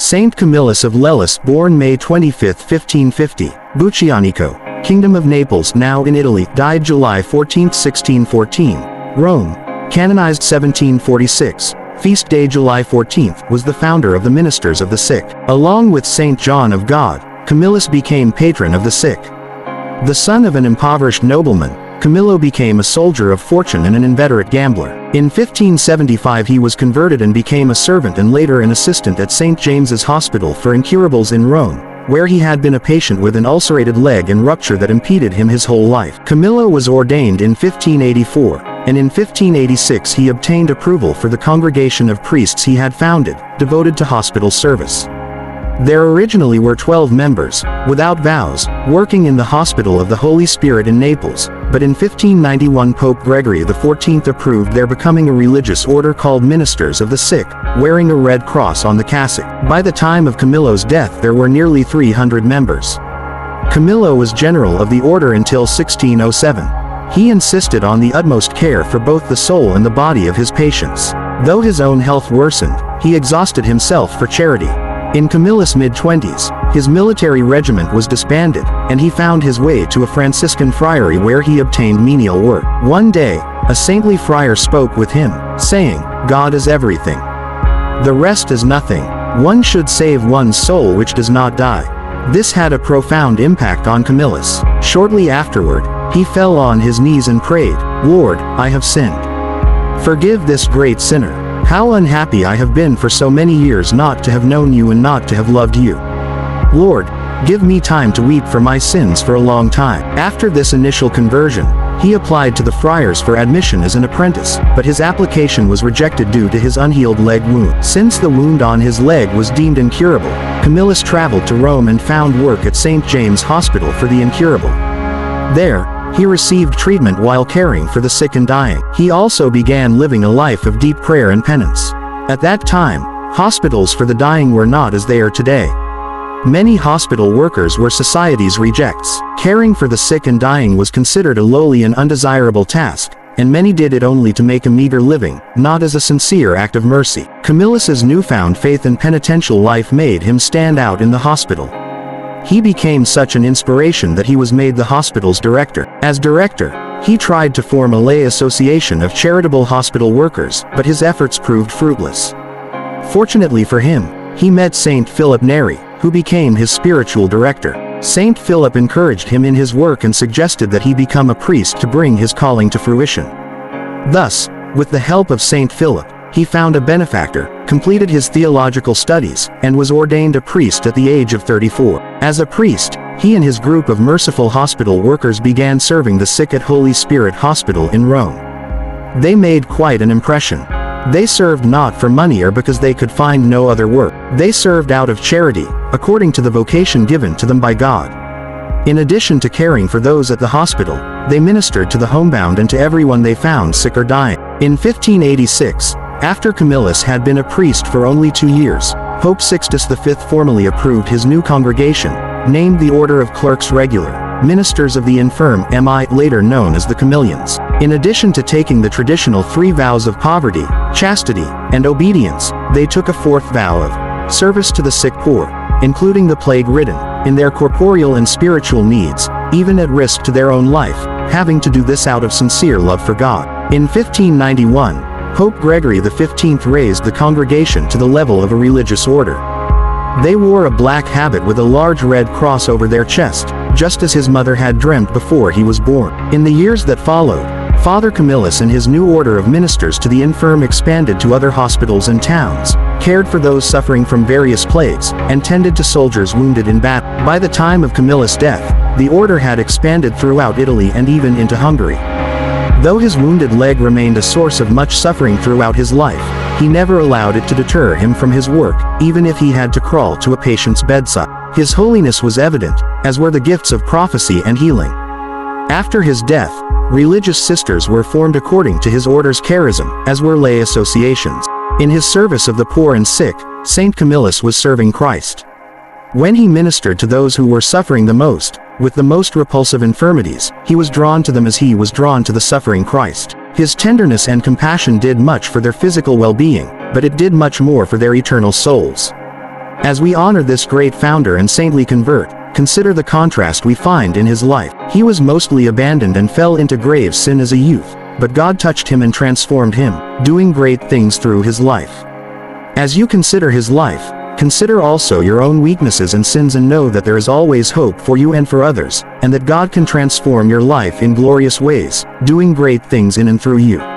Saint Camillus of Lellis, born May 25, 1550, Buccianico, Kingdom of Naples, now in Italy, died July 14, 1614, Rome, canonized 1746, feast day July 14, was the founder of the ministers of the sick. Along with Saint John of God, Camillus became patron of the sick. The son of an impoverished nobleman, Camillo became a soldier of fortune and an inveterate gambler. In 1575 he was converted and became a servant and later an assistant at St. James's Hospital for Incurables in Rome, where he had been a patient with an ulcerated leg and rupture that impeded him his whole life. Camillo was ordained in 1584, and in 1586 he obtained approval for the congregation of priests he had founded, devoted to hospital service. There originally were 12 members, without vows, working in the Hospital of the Holy Spirit in Naples, but in 1591 Pope Gregory XIV approved their becoming a religious order called Ministers of the Sick, wearing a red cross on the cassock. By the time of Camillo's death there were nearly 300 members. Camillo was general of the order until 1607. He insisted on the utmost care for both the soul and the body of his patients. Though his own health worsened, he exhausted himself for charity. In Camillus' mid-20s, his military regiment was disbanded, and he found his way to a Franciscan friary where he obtained menial work. One day, a saintly friar spoke with him, saying, "God is everything. The rest is nothing. One should save one's soul which does not die." This had a profound impact on Camillus. Shortly afterward, he fell on his knees and prayed, "Lord, I have sinned. Forgive this great sinner. How unhappy I have been for so many years not to have known you and not to have loved you. Lord, give me time to weep for my sins for a long time." After this initial conversion, he applied to the friars for admission as an apprentice, but his application was rejected due to his unhealed leg wound. Since the wound on his leg was deemed incurable, Camillus traveled to Rome and found work at St. James Hospital for the incurable. There, he received treatment while caring for the sick and dying. He also began living a life of deep prayer and penance. At that time, hospitals for the dying were not as they are today. Many hospital workers were society's rejects. Caring for the sick and dying was considered a lowly and undesirable task, and many did it only to make a meager living, not as a sincere act of mercy. Camillus's newfound faith and penitential life made him stand out in the hospital. He became such an inspiration that he was made the hospital's director. As director, he tried to form a lay association of charitable hospital workers, but his efforts proved fruitless. Fortunately for him, he met Saint Philip Neri, who became his spiritual director. Saint Philip encouraged him in his work and suggested that he become a priest to bring his calling to fruition. Thus, with the help of Saint Philip, he found a benefactor, completed his theological studies, and was ordained a priest at the age of 34. As a priest, he and his group of merciful hospital workers began serving the sick at Holy Spirit Hospital in Rome. They made quite an impression. They served not for money or because they could find no other work. They served out of charity, according to the vocation given to them by God. In addition to caring for those at the hospital, they ministered to the homebound and to everyone they found sick or dying. In 1586, after Camillus had been a priest for only 2 years, Pope Sixtus V formally approved his new congregation, named the Order of Clerks Regular, Ministers of the Infirm, later known as the Camillians. In addition to taking the traditional 3 vows of poverty, chastity, and obedience, they took a 4th vow of service to the sick poor, including the plague-ridden, in their corporeal and spiritual needs, even at risk to their own life, having to do this out of sincere love for God. In 1591, Pope Gregory XV raised the congregation to the level of a religious order. They wore a black habit with a large red cross over their chest, just as his mother had dreamt before he was born. In the years that followed, Father Camillus and his new order of ministers to the infirm expanded to other hospitals and towns, cared for those suffering from various plagues, and tended to soldiers wounded in battle. By the time of Camillus' death, the order had expanded throughout Italy and even into Hungary. Though his wounded leg remained a source of much suffering throughout his life, he never allowed it to deter him from his work, even if he had to crawl to a patient's bedside. His holiness was evident, as were the gifts of prophecy and healing. After his death, religious sisters were formed according to his order's charism, as were lay associations. In his service of the poor and sick, Saint Camillus was serving Christ. When he ministered to those who were suffering the most, with the most repulsive infirmities, he was drawn to them as he was drawn to the suffering Christ. His tenderness and compassion did much for their physical well-being, but it did much more for their eternal souls. As we honor this great founder and saintly convert, consider the contrast we find in his life. He was mostly abandoned and fell into grave sin as a youth, but God touched him and transformed him, doing great things through his life. As you consider his life, consider also your own weaknesses and sins and know that there is always hope for you and for others, and that God can transform your life in glorious ways, doing great things in and through you.